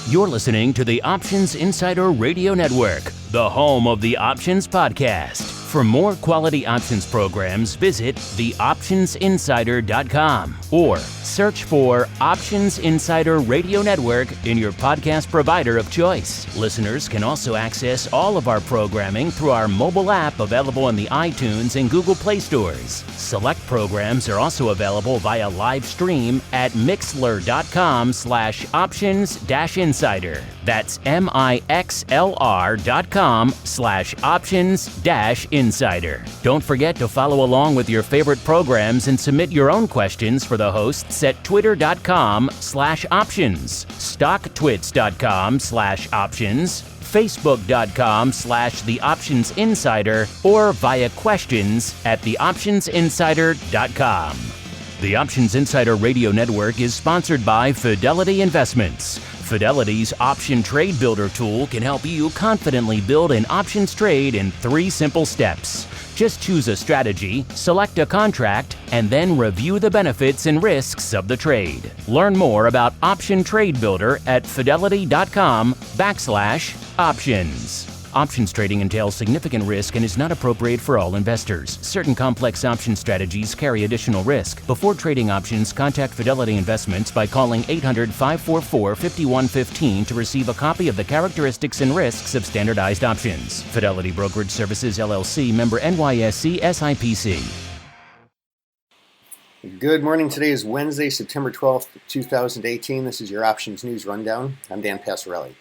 You're listening to the Options Insider Radio Network, the home of the Options Podcast. For more quality options programs, visit theoptionsinsider.com or search for Options Insider Radio Network in your podcast provider of choice. Listeners can also access all of our programming through our mobile app available in the iTunes and Google Play stores. Select programs are also available via live stream at mixlr.com/options-insider. That's mixlr.com/options-insider. Don't forget to follow along with your favorite programs and submit your own questions for the hosts at twitter.com/options, stocktwits.com/options, facebook.com/theoptionsinsider, or via questions at theoptionsinsider.com. The Options Insider Radio Network is sponsored by Fidelity Investments. Fidelity's Option Trade Builder tool can help you confidently build an options trade in 3 simple steps. Just choose a strategy, select a contract, and then review the benefits and risks of the trade. Learn more about Option Trade Builder at fidelity.com/options. Options trading entails significant risk and is not appropriate for all investors. Certain complex option strategies carry additional risk. Before trading options, contact Fidelity Investments by calling 800-544-5115 to receive a copy of the characteristics and risks of standardized options. Fidelity Brokerage Services, LLC, member NYSE SIPC. Good morning. Today is Wednesday, September 12th, 2018. This is your Options News Rundown. I'm Dan Passarelli.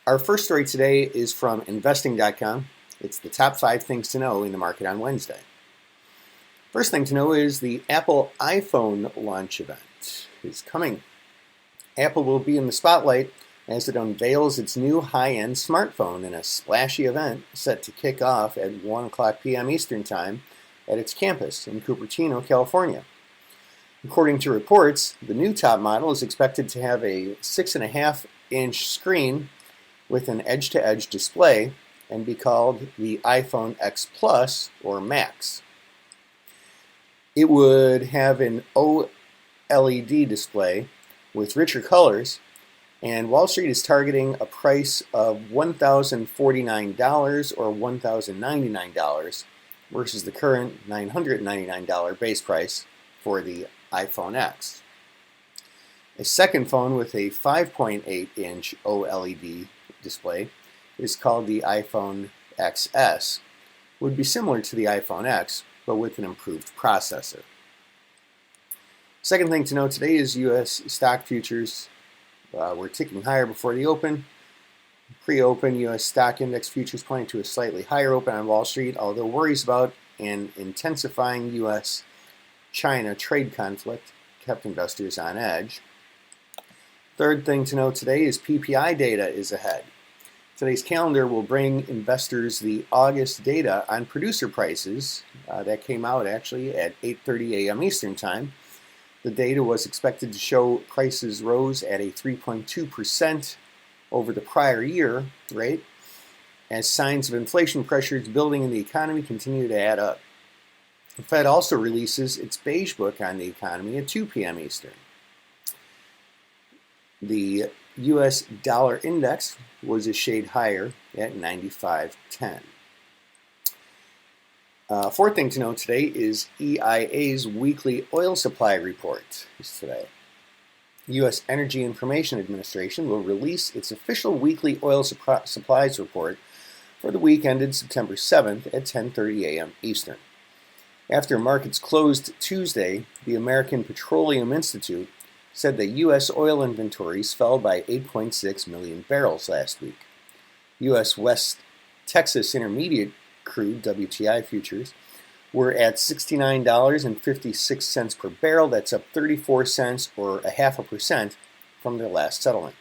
Our first story today is from investing.com. It's the top 5 things to know in the market on Wednesday. First thing to know is the Apple iPhone launch event is coming. Apple will be in the spotlight as it unveils its new high-end smartphone in a splashy event set to kick off at 1 o'clock p.m. Eastern Time at its campus in Cupertino, California. According to reports, the new top model is expected to have a 6.5-inch screen with an edge-to-edge display and be called the iPhone X Plus or Max. It would have an OLED display with richer colors, and Wall Street is targeting a price of $1,049 or $1,099 versus the current $999 base price for the iPhone X. A second phone with a 5.8-inch OLED display is called the iPhone XS, would be similar to the iPhone X, but with an improved processor. Second thing to know today is U.S. stock futures were ticking higher before the open. Pre-open, U.S. stock index futures pointing to a slightly higher open on Wall Street, although worries about an intensifying U.S.-China trade conflict kept investors on edge. Third thing to know today is PPI data is ahead. Today's calendar will bring investors the August data on producer prices that came out actually at 8:30 a.m. Eastern Time. The data was expected to show prices rose at a 3.2% over the prior year rate as signs of inflation pressures building in the economy continue to add up. The Fed also releases its beige book on the economy at 2 p.m. Eastern. The U.S. dollar index was a shade higher at 95.10. Fourth thing to know today is EIA's weekly oil supply report is today. U.S. Energy Information Administration will release its official weekly oil supplies report for the week ended September 7th at 10:30 a.m. Eastern. After markets closed Tuesday, the American Petroleum Institute said that U.S. oil inventories fell by 8.6 million barrels last week. U.S. West Texas Intermediate crude WTI futures were at $69.56 per barrel. That's up 34 cents or 0.5% from their last settlement.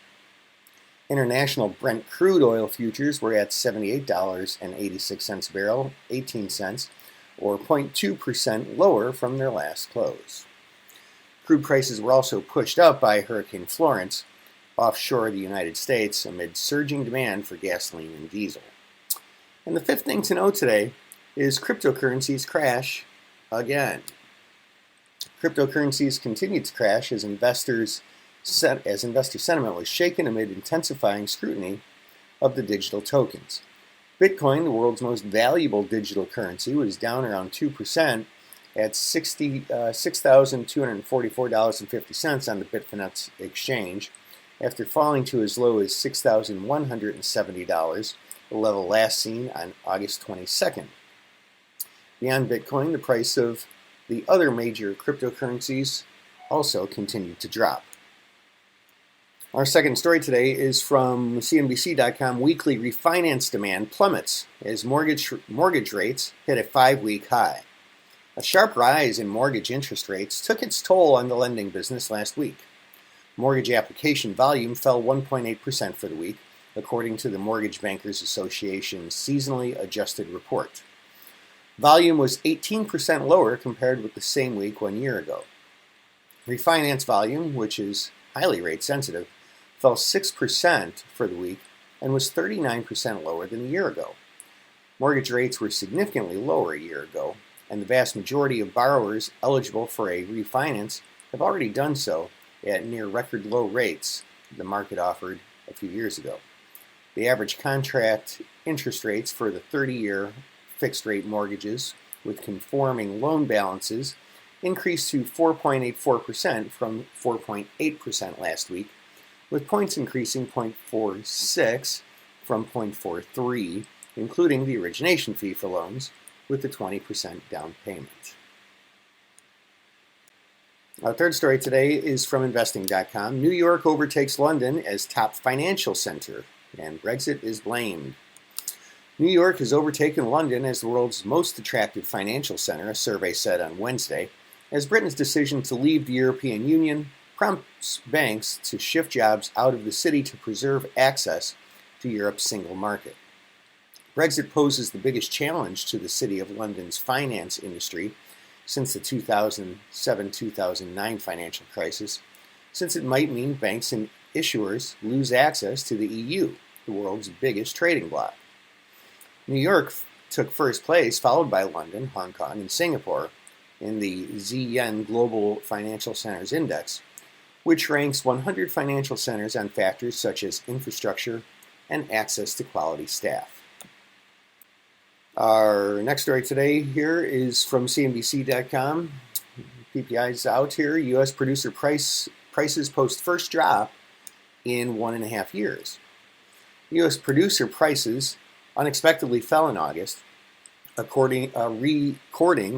International Brent crude oil futures were at $78.86 a barrel, 18 cents, or 0.2% lower from their last close. Crude prices were also pushed up by Hurricane Florence offshore the United States amid surging demand for gasoline and diesel. And the fifth thing to know today is cryptocurrencies crash again. Cryptocurrencies continue to crash as investors as investor sentiment was shaken amid intensifying scrutiny of the digital tokens. Bitcoin, the world's most valuable digital currency, was down around 2% at $6,244.50 on the Bitfinex exchange, after falling to as low as $6,170, the level last seen on August 22nd. Beyond Bitcoin, the price of the other major cryptocurrencies also continued to drop. Our second story today is from CNBC.com. Weekly refinance demand plummets as mortgage rates hit a 5-week high. A sharp rise in mortgage interest rates took its toll on the lending business last week. Mortgage application volume fell 1.8% for the week, according to the Mortgage Bankers Association's seasonally adjusted report. Volume was 18% lower compared with the same week 1 year ago. Refinance volume, which is highly rate sensitive, fell 6% for the week and was 39% lower than a year ago. Mortgage rates were significantly lower a year ago, and the vast majority of borrowers eligible for a refinance have already done so at near record low rates the market offered a few years ago. The average contract interest rates for the 30-year fixed-rate mortgages with conforming loan balances increased to 4.84% from 4.8% last week, with points increasing 0.46 from 0.43, including the origination fee for loans with the 20% down payment. Our third story today is from Investing.com. New York overtakes London as top financial center, and Brexit is blamed. New York has overtaken London as the world's most attractive financial center, a survey said on Wednesday, as Britain's decision to leave the European Union prompts banks to shift jobs out of the city to preserve access to Europe's single market. Brexit poses the biggest challenge to the City of London's finance industry since the 2007-2009 financial crisis, since it might mean banks and issuers lose access to the EU, the world's biggest trading bloc. New York took first place, followed by London, Hong Kong, and Singapore in the Zien Global Financial Centers Index, which ranks 100 financial centers on factors such as infrastructure and access to quality staff. Our next story today here is from CNBC.com. PPI's out here. U.S. producer prices post first drop in 1.5 years. U.S. producer prices unexpectedly fell in August, recording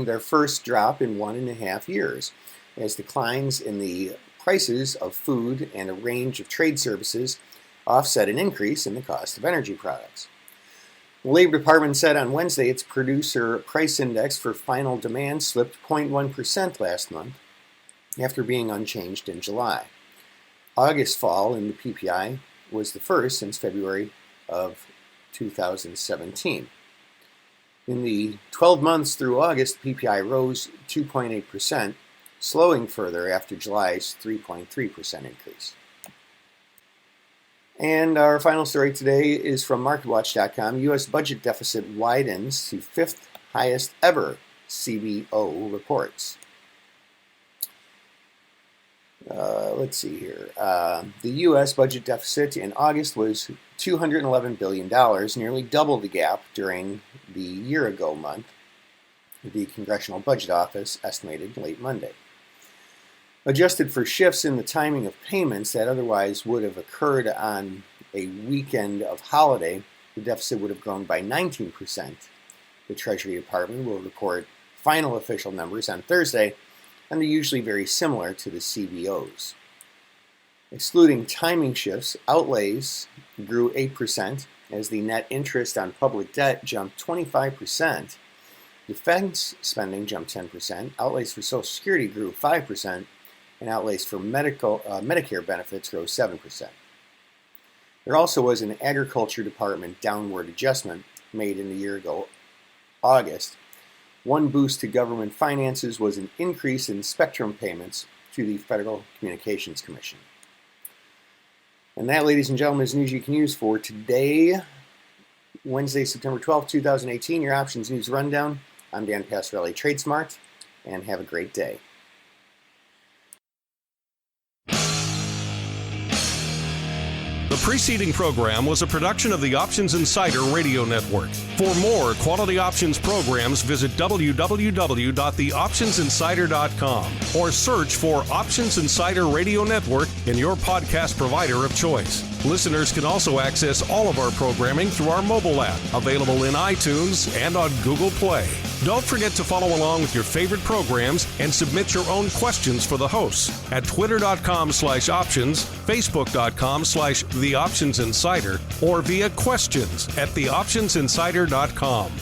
their first drop in 1.5 years, as declines in the prices of food and a range of trade services offset an increase in the cost of energy products. The Labor Department said on Wednesday its producer price index for final demand slipped 0.1% last month after being unchanged in July. August fall in the PPI was the first since February of 2017. In the 12 months through August, the PPI rose 2.8%, slowing further after July's 3.3% increase. And our final story today is from MarketWatch.com. U.S. budget deficit widens to fifth highest ever, CBO reports. Let's see here. The U.S. budget deficit in August was $211 billion, nearly double the gap during the year-ago month, the Congressional Budget Office estimated late Monday. Adjusted for shifts in the timing of payments that otherwise would have occurred on a weekend of holiday, the deficit would have grown by 19%. The Treasury Department will report final official numbers on Thursday, and they're usually very similar to the CBO's. Excluding timing shifts, outlays grew 8% as the net interest on public debt jumped 25%. Defense spending jumped 10%. Outlays for Social Security grew 5%. And outlays for Medicare benefits rose 7%. There also was an Agriculture Department downward adjustment made in the year ago August. One boost to government finances was an increase in spectrum payments to the Federal Communications Commission. And that, ladies and gentlemen, is news you can use for today, Wednesday, September 12th, 2018. Your Options News Rundown. I'm Dan Passarelli, Trade Smart, and have a great day. The preceding program was a production of the Options Insider Radio Network. For more quality options programs, visit www.theoptionsinsider.com or search for Options Insider Radio Network in your podcast provider of choice. Listeners can also access all of our programming through our mobile app, available in iTunes and on Google Play. Don't forget to follow along with your favorite programs and submit your own questions for the hosts at twitter.com/options, facebook.com/theoptionsinsider, or via questions at theoptionsinsider.com.